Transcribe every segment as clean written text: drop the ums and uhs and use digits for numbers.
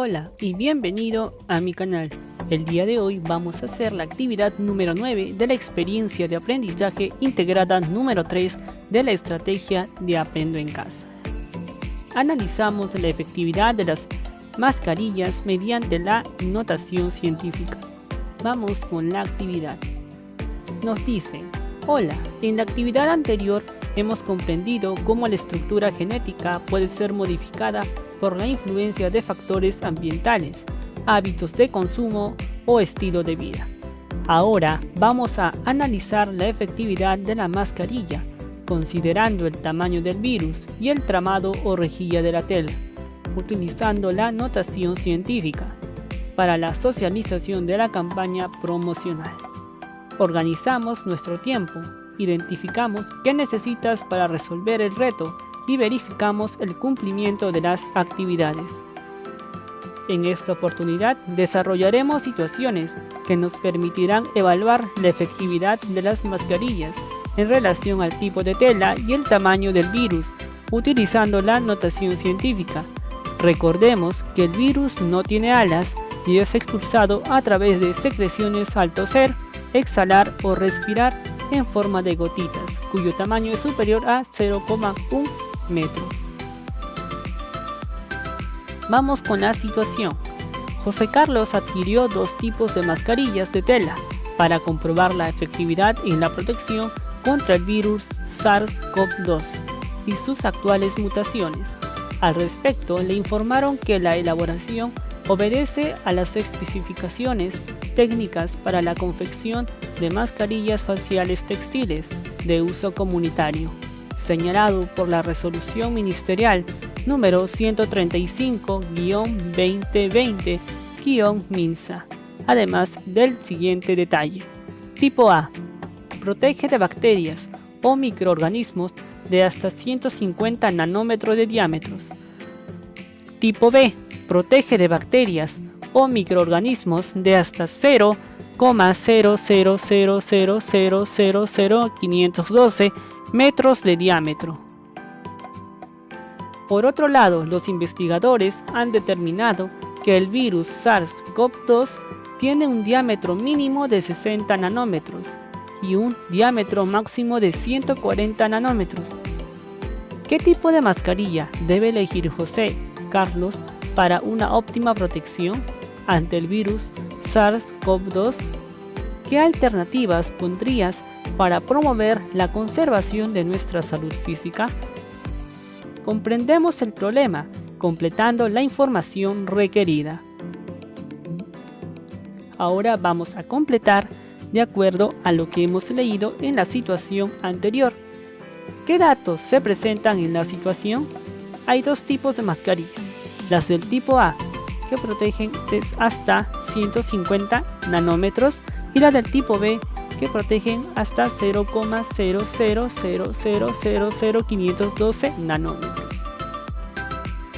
Hola y bienvenido a mi canal. El día de hoy vamos a hacer la actividad número 9 de la experiencia de aprendizaje integrada número 3 de la estrategia de Aprendo en Casa. Analizamos la efectividad de las mascarillas mediante la notación científica. Vamos con la actividad. Nos dice: hola, en la actividad anterior hemos comprendido cómo la estructura genética puede ser modificada por la influencia de factores ambientales, hábitos de consumo o estilo de vida. Ahora vamos a analizar la efectividad de la mascarilla, considerando el tamaño del virus y el tramado o rejilla de la tela, utilizando la notación científica para la socialización de la campaña promocional. Organizamos nuestro tiempo, identificamos qué necesitas para resolver el reto y verificamos el cumplimiento de las actividades. En esta oportunidad desarrollaremos situaciones que nos permitirán evaluar la efectividad de las mascarillas en relación al tipo de tela y el tamaño del virus, utilizando la notación científica. Recordemos que el virus no tiene alas y es expulsado a través de secreciones al toser, exhalar o respirar en forma de gotitas, cuyo tamaño es superior a 0,1 metros. Vamos con la situación. José Carlos adquirió dos tipos de mascarillas de tela para comprobar la efectividad en la protección contra el virus SARS-CoV-2 y sus actuales mutaciones. Al respecto, le informaron que la elaboración obedece a las especificaciones técnicas para la confección de mascarillas faciales textiles de uso comunitario, señalado por la Resolución Ministerial número 135-2020-MINSA, además del siguiente detalle. Tipo A. Protege de bacterias o microorganismos de hasta 150 nanómetros de diámetros. Tipo B. Protege de bacterias o microorganismos de hasta 0,000000512 metros de diámetro. Por otro lado, los investigadores han determinado que el virus SARS-CoV-2 tiene un diámetro mínimo de 60 nanómetros y un diámetro máximo de 140 nanómetros. ¿Qué tipo de mascarilla debe elegir José Carlos para una óptima protección ante el virus SARS-CoV-2? ¿Qué alternativas pondrías para promover la conservación de nuestra salud física? Comprendemos el problema completando la información requerida. Ahora vamos a completar de acuerdo a lo que hemos leído en la situación anterior. ¿Qué datos se presentan en la situación? Hay dos tipos de mascarillas: las del tipo A, que protegen hasta 150 nanómetros, y las del tipo B, que protegen hasta 0,000000512 nanómetros.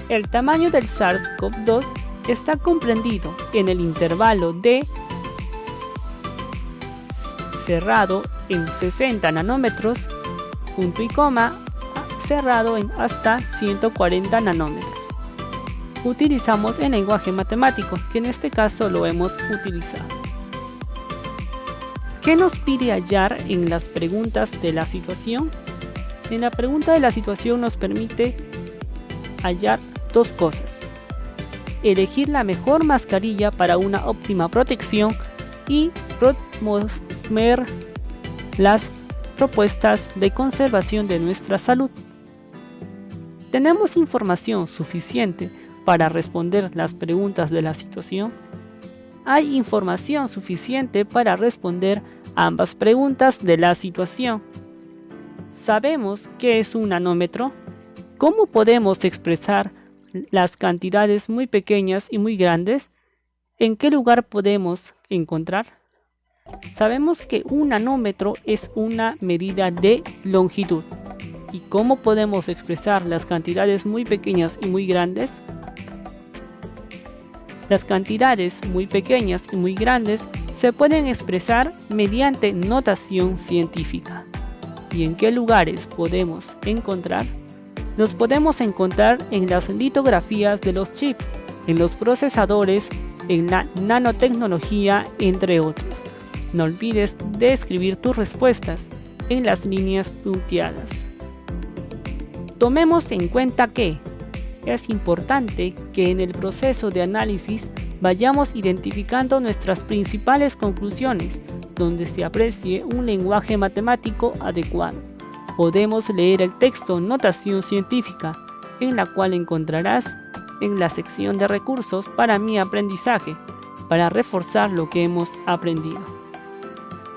El tamaño del SARS-CoV-2 está comprendido en el intervalo de cerrado en 60 nanómetros, punto y coma, cerrado en hasta 140 nanómetros. Utilizamos el lenguaje matemático, que en este caso lo hemos utilizado. ¿Qué nos pide hallar en las preguntas de la situación? En la pregunta de la situación nos permite hallar dos cosas: elegir la mejor mascarilla para una óptima protección y promover las propuestas de conservación de nuestra salud. ¿Tenemos información suficiente para responder las preguntas de la situación? ¿Hay información suficiente para responder ambas preguntas de la situación? ¿Sabemos qué es un nanómetro? ¿Cómo podemos expresar las cantidades muy pequeñas y muy grandes? ¿En qué lugar podemos encontrar? Sabemos que un nanómetro es una medida de longitud. ¿Y cómo podemos expresar las cantidades muy pequeñas y muy grandes? Las cantidades muy pequeñas y muy grandes se pueden expresar mediante notación científica. ¿Y en qué lugares podemos encontrar? Los podemos encontrar en las litografías de los chips en los procesadores, en la nanotecnología, entre otros. No olvides de escribir tus respuestas en las líneas punteadas. Tomemos en cuenta que es importante que en el proceso de análisis vayamos identificando nuestras principales conclusiones, donde se aprecie un lenguaje matemático adecuado. Podemos leer el texto Notación Científica, en la cual encontrarás en la sección de recursos para mi aprendizaje, para reforzar lo que hemos aprendido.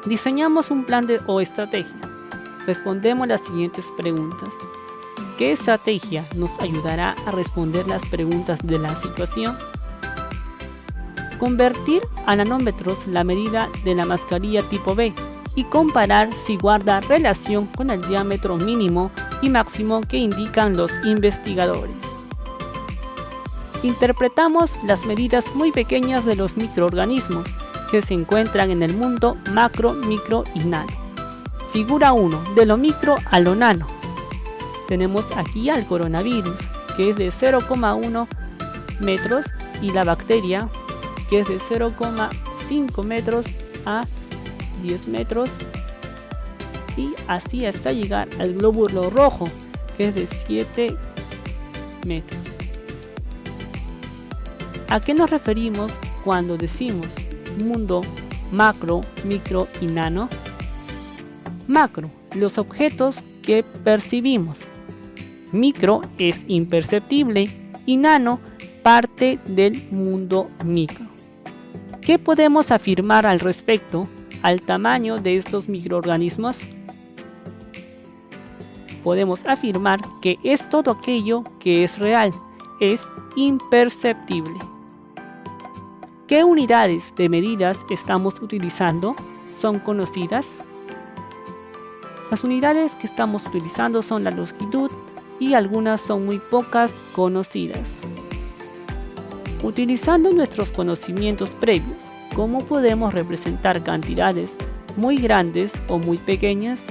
Diseñamos un plan o estrategia. Respondemos las siguientes preguntas. ¿Qué estrategia nos ayudará a responder las preguntas de la situación? Convertir a nanómetros la medida de la mascarilla tipo B y comparar si guarda relación con el diámetro mínimo y máximo que indican los investigadores. Interpretamos las medidas muy pequeñas de los microorganismos que se encuentran en el mundo macro, micro y nano. Figura 1. De lo micro a lo nano. Tenemos aquí al coronavirus, que es de 0,1 metros, y la bacteria, que es de 0,5 metros a 10 metros, y así hasta llegar al glóbulo rojo, que es de 7 metros. ¿A qué nos referimos cuando decimos mundo macro, micro y nano? Macro, los objetos que percibimos. Micro es imperceptible y nano parte del mundo micro. ¿Qué podemos afirmar al respecto al tamaño de estos microorganismos? Podemos afirmar que es todo aquello que es real, es imperceptible. ¿Qué unidades de medidas estamos utilizando? ¿Son conocidas? Las unidades que estamos utilizando son la longitud y algunas son muy pocas conocidas. Utilizando nuestros conocimientos previos, ¿cómo podemos representar cantidades muy grandes o muy pequeñas?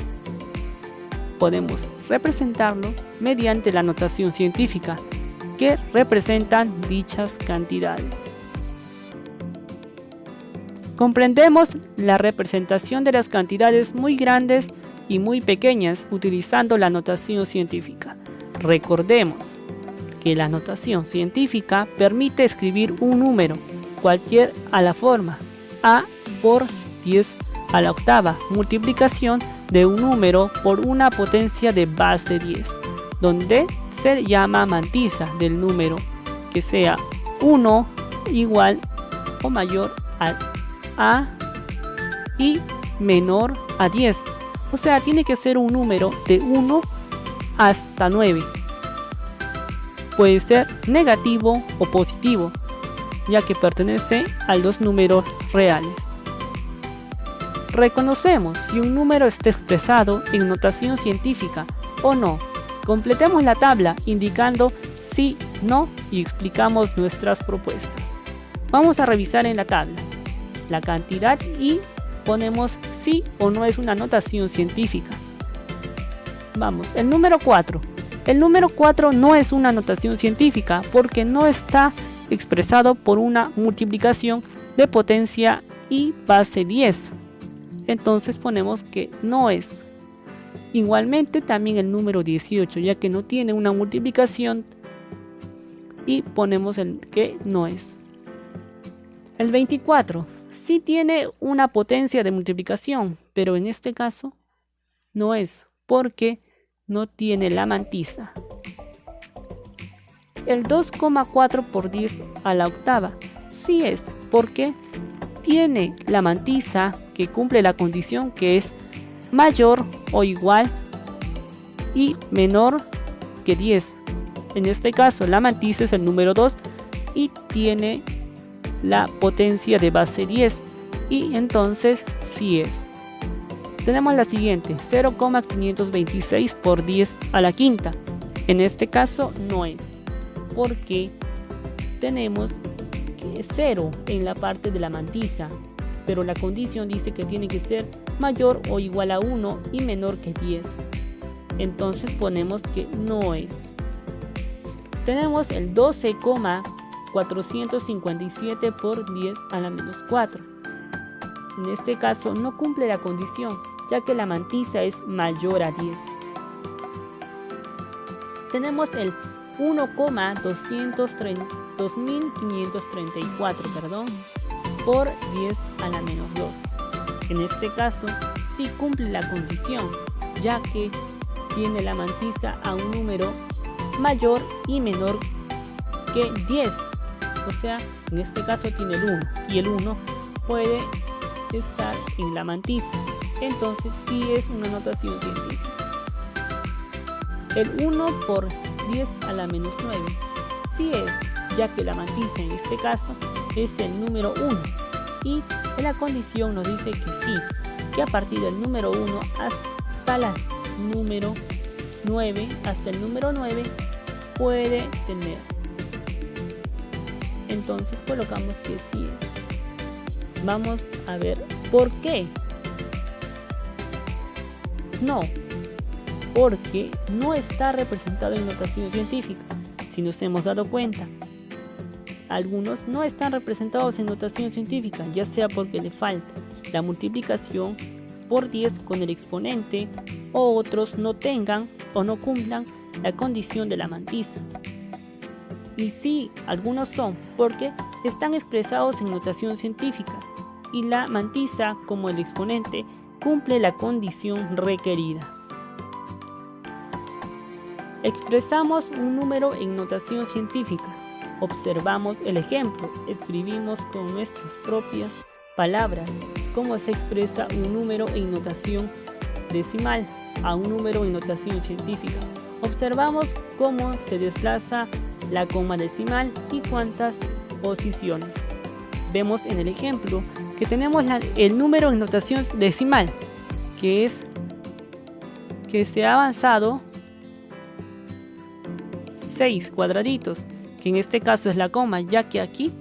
Podemos representarlo mediante la notación científica que representan dichas cantidades. Comprendemos la representación de las cantidades muy grandes y muy pequeñas utilizando la notación científica. Recordemos que la notación científica permite escribir un número, cualquier a la forma a por 10 a la octava, multiplicación de un número por una potencia de base 10, donde se llama mantisa del número que sea 1 igual o mayor a y menor a 10. O sea, tiene que ser un número de 1 hasta 9. Puede ser negativo o positivo, ya que pertenece a los números reales. Reconocemos si un número está expresado en notación científica o no. Completemos la tabla indicando sí, no y explicamos nuestras propuestas. Vamos a revisar en la tabla la cantidad y ponemos sí o no es una notación científica. Vamos, el número 4. El número 4 no es una notación científica porque no está expresado por una multiplicación de potencia y base 10. Entonces ponemos que no es. Igualmente también el número 18, ya que no tiene una multiplicación, y ponemos el que no es. El 24 sí tiene una potencia de multiplicación, pero en este caso no es porque no tiene la mantisa. El 2,4 por 10 a la octava sí es porque tiene la mantisa que cumple la condición que es mayor o igual y menor que 10. En este caso la mantisa es el número 2 y tiene la potencia de base 10 y entonces sí es. Tenemos la siguiente, 0,526 por 10 a la quinta. En este caso no es, porque tenemos que 0 en la parte de la mantisa, pero la condición dice que tiene que ser mayor o igual a 1 y menor que 10. Entonces ponemos que no es. Tenemos el 12,5 457 por 10 a la menos 4. En este caso no cumple la condición, ya que la mantisa es mayor a 10. Tenemos el 1,2534 por 10 a la menos 2. En este caso sí cumple la condición, ya que tiene la mantisa a un número mayor y menor que 10. O sea, en este caso tiene el 1 y el 1 puede estar en la mantisa. Entonces sí es una notación científica. El 1 por 10 a la menos 9 sí es, ya que la mantisa en este caso es el número 1 y en la condición nos dice que sí, que a partir del número 1 hasta el número 9 puede tener. Entonces colocamos que sí es. Vamos a ver por qué. No, porque no está representado en notación científica. Si nos hemos dado cuenta, algunos no están representados en notación científica, ya sea porque le falta la multiplicación por 10 con el exponente, o otros no tengan o no cumplan la condición de la mantisa. Y sí, algunos son porque están expresados en notación científica y la mantisa, como el exponente, cumple la condición requerida. Expresamos un número en notación científica. Observamos el ejemplo, escribimos con nuestras propias palabras cómo se expresa un número en notación decimal a un número en notación científica. Observamos cómo se desplaza la coma decimal y cuántas posiciones. Vemos en el ejemplo que tenemos el número en notación decimal, que se ha avanzado 6 cuadraditos, que en este caso es la coma, ya que aquí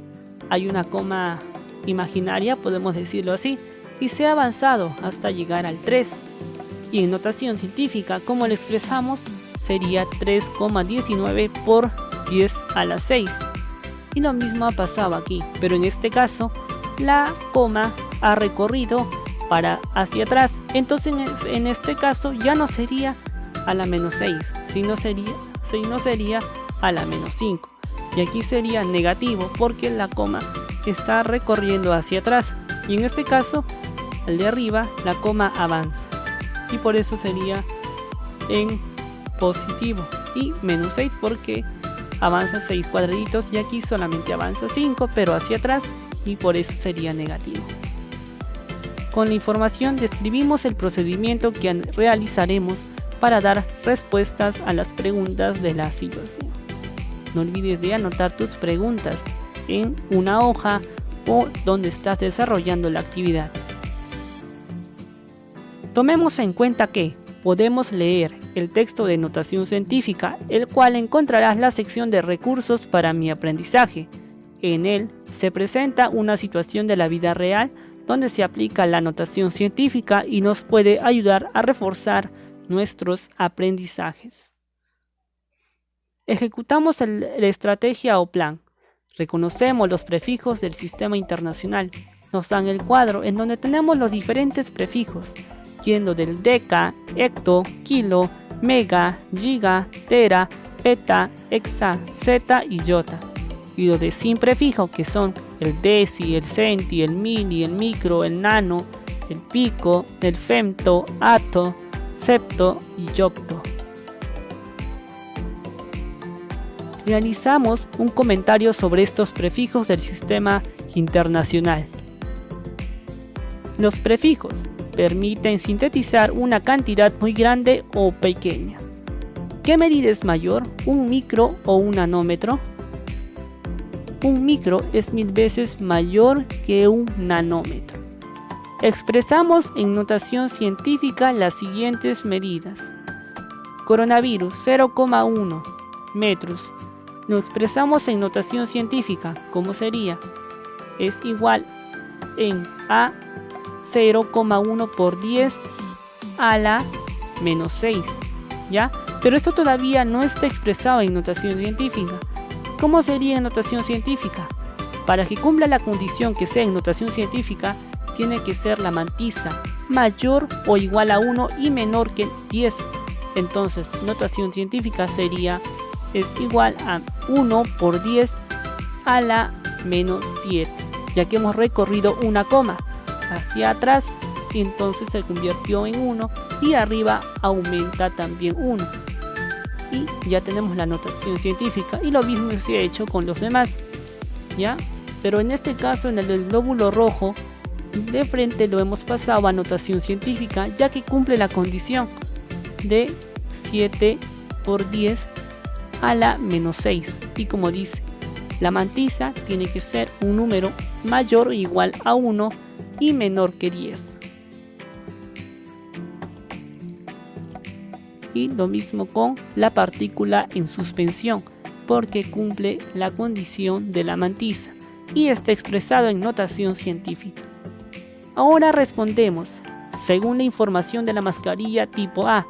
hay una coma imaginaria, podemos decirlo así, y se ha avanzado hasta llegar al 3. Y en notación científica, como lo expresamos, sería 3,19 por 10 a la 6. Y lo mismo ha pasado aquí, pero en este caso la coma ha recorrido para hacia atrás. Entonces en este caso ya no sería a la menos 6, sino sería a la menos 5. Y aquí sería negativo porque la coma está recorriendo hacia atrás. Y en este caso, el de arriba, la coma avanza. Y por eso sería en positivo. Y menos 6 porque avanza 6 cuadraditos y aquí solamente avanza 5, pero hacia atrás, y por eso sería negativo. Con la información describimos el procedimiento que realizaremos para dar respuestas a las preguntas de la situación. No olvides de anotar tus preguntas en una hoja o donde estás desarrollando la actividad. Tomemos en cuenta que podemos leer el texto de notación científica, el cual encontrarás la sección de recursos para mi aprendizaje. En él se presenta una situación de la vida real donde se aplica la notación científica y nos puede ayudar a reforzar nuestros aprendizajes. Ejecutamos la estrategia o plan. Reconocemos los prefijos del sistema internacional. Nos dan el cuadro en donde tenemos los diferentes prefijos, yendo del deca, hecto, kilo, mega, giga, tera, peta, hexa, zeta y iota. Y los de sin prefijo, que son el deci, el centi, el mili, el micro, el nano, el pico, el femto, ato, septo y yocto. Realizamos un comentario sobre estos prefijos del sistema internacional. Los prefijos permiten sintetizar una cantidad muy grande o pequeña. ¿Qué medida es mayor, un micro o un nanómetro? Un micro es 1000 veces mayor que un nanómetro. Expresamos en notación científica las siguientes medidas. Coronavirus 0,1 metros. Lo expresamos en notación científica, ¿cómo sería? Es igual a 0,1 por 10 a la menos 6, ¿ya? Pero esto todavía no está expresado en notación científica. ¿Cómo sería en notación científica? Para que cumpla la condición que sea en notación científica, tiene que ser la mantisa mayor o igual a 1 y menor que 10. Entonces, notación científica es igual a 1 por 10 a la menos 7, ya que hemos recorrido una coma hacia atrás, y entonces se convirtió en 1 y arriba aumenta también 1. Y ya tenemos la notación científica, y lo mismo se ha hecho con los demás, ¿ya? Pero en este caso, en el del glóbulo rojo de frente lo hemos pasado a notación científica, ya que cumple la condición de 7 por 10 a la menos 6. Y como dice, la mantisa tiene que ser un número mayor o igual a 1 y menor que 10. Y lo mismo con la partícula en suspensión, porque cumple la condición de la mantisa y está expresado en notación científica. Ahora respondemos. Según la información de la mascarilla tipo A,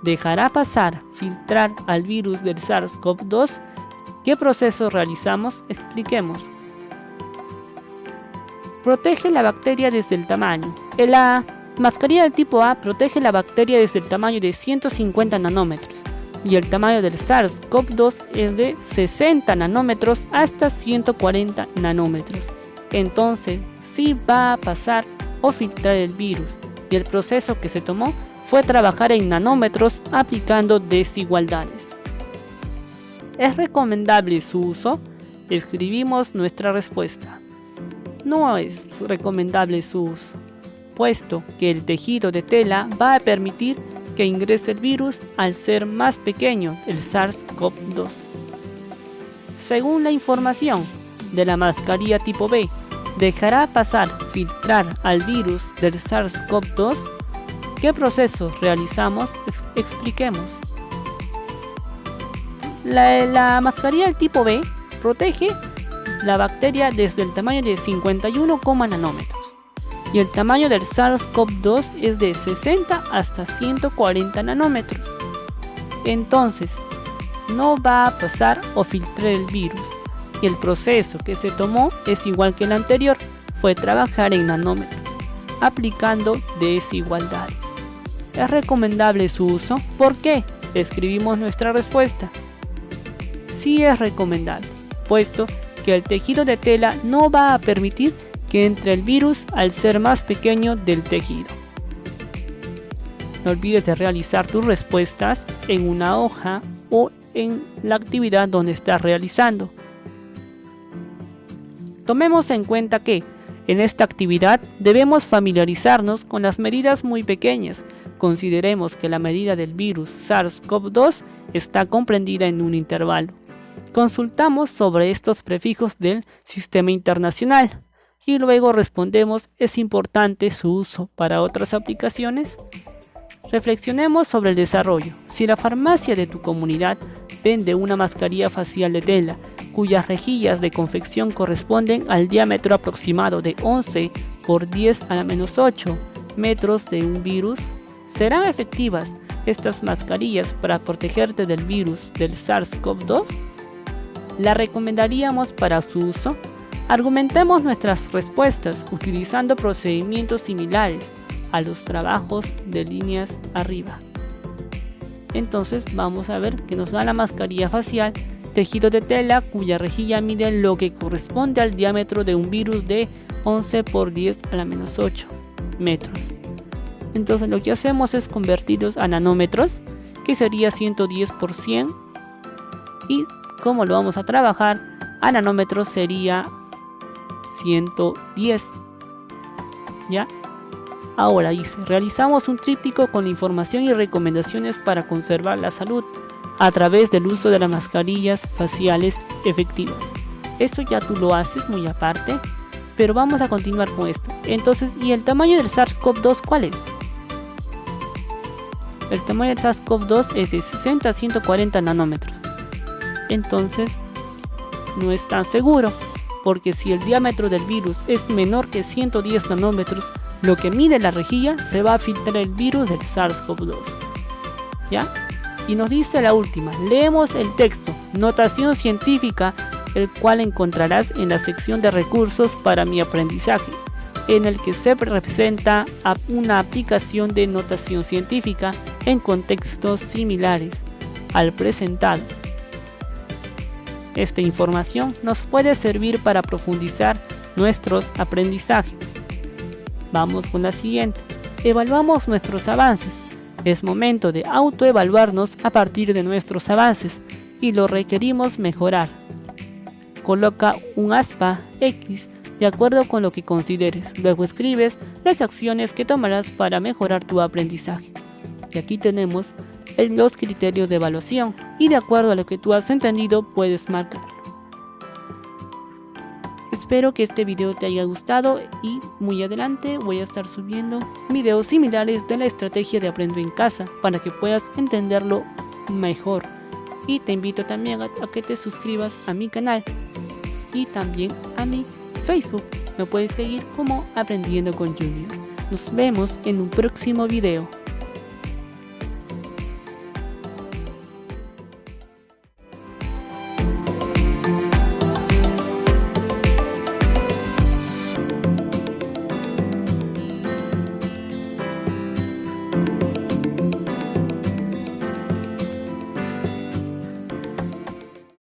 ¿dejará pasar, filtrar al virus del SARS-CoV-2? ¿Qué proceso realizamos? Expliquemos. Protege la bacteria desde el tamaño. La mascarilla del tipo A protege la bacteria desde el tamaño de 150 nanómetros y el tamaño del SARS-CoV-2 es de 60 nanómetros hasta 140 nanómetros. Entonces, sí va a pasar o filtrar el virus, y el proceso que se tomó fue trabajar en nanómetros aplicando desigualdades. ¿Es recomendable su uso? Escribimos nuestra respuesta. No es recomendable su uso, puesto que el tejido de tela va a permitir que ingrese el virus al ser más pequeño, el SARS-CoV-2. Según la información de la mascarilla tipo B, ¿dejará pasar, filtrar al virus del SARS-CoV-2? ¿Qué proceso realizamos? Expliquemos. La mascarilla del tipo B protege la bacteria desde el tamaño de 51, nanómetros y el tamaño del SARS-CoV-2 es de 60 hasta 140 nanómetros. Entonces, no va a pasar o filtrar el virus, y el proceso que se tomó es igual que el anterior, fue trabajar en nanómetros, aplicando desigualdades. ¿Es recomendable su uso? ¿Por qué? Escribimos nuestra respuesta. Sí es recomendable, puesto que el tejido de tela no va a permitir que entre el virus al ser más pequeño del tejido. No olvides de realizar tus respuestas en una hoja o en la actividad donde estás realizando. Tomemos en cuenta que en esta actividad debemos familiarizarnos con las medidas muy pequeñas. Consideremos que la medida del virus SARS-CoV-2 está comprendida en un intervalo. Consultamos sobre estos prefijos del Sistema Internacional y luego respondemos: ¿es importante su uso para otras aplicaciones? Reflexionemos sobre el desarrollo. Si la farmacia de tu comunidad vende una mascarilla facial de tela cuyas rejillas de confección corresponden al diámetro aproximado de 11 por 10 a la menos 8 metros de un virus, ¿serán efectivas estas mascarillas para protegerte del virus del SARS-CoV-2? ¿La recomendaríamos para su uso? Argumentemos nuestras respuestas utilizando procedimientos similares a los trabajos de líneas arriba. Entonces vamos a ver que nos da la mascarilla facial, tejido de tela cuya rejilla mide lo que corresponde al diámetro de un virus de 11 por 10 a la menos 8 metros. Entonces lo que hacemos es convertirlos a nanómetros, que sería 110 por 100, y como lo vamos a trabajar a nanómetros sería 110. ¿Ya? Ahora dice, realizamos un tríptico con la información y recomendaciones para conservar la salud a través del uso de las mascarillas faciales efectivas. Esto ya tú lo haces muy aparte, pero vamos a continuar con esto. Entonces, ¿y el tamaño del SARS-CoV-2 cuál es? El tamaño del SARS-CoV-2 es de 60 a 140 nanómetros. Entonces, no es tan seguro, porque si el diámetro del virus es menor que 110 nanómetros, lo que mide la rejilla se va a filtrar el virus del SARS-CoV-2. ¿Ya? Y nos dice la última, leemos el texto, notación científica, el cual encontrarás en la sección de recursos para mi aprendizaje, en el que se representa una aplicación de notación científica en contextos similares al presentado. Esta información nos puede servir para profundizar nuestros aprendizajes. Vamos con la siguiente. Evaluamos nuestros avances. Es momento de autoevaluarnos a partir de nuestros avances y lo requerimos mejorar. Coloca un aspa X de acuerdo con lo que consideres. Luego escribes las acciones que tomarás para mejorar tu aprendizaje. Y aquí tenemos los criterios de evaluación y de acuerdo a lo que tú has entendido puedes marcarlo. Espero que este video te haya gustado y muy adelante voy a estar subiendo videos similares de la estrategia de Aprendo en Casa para que puedas entenderlo mejor. Y te invito también a que te suscribas a mi canal y también a mi Facebook. Me puedes seguir como Aprendiendo con Junior. Nos vemos en un próximo video.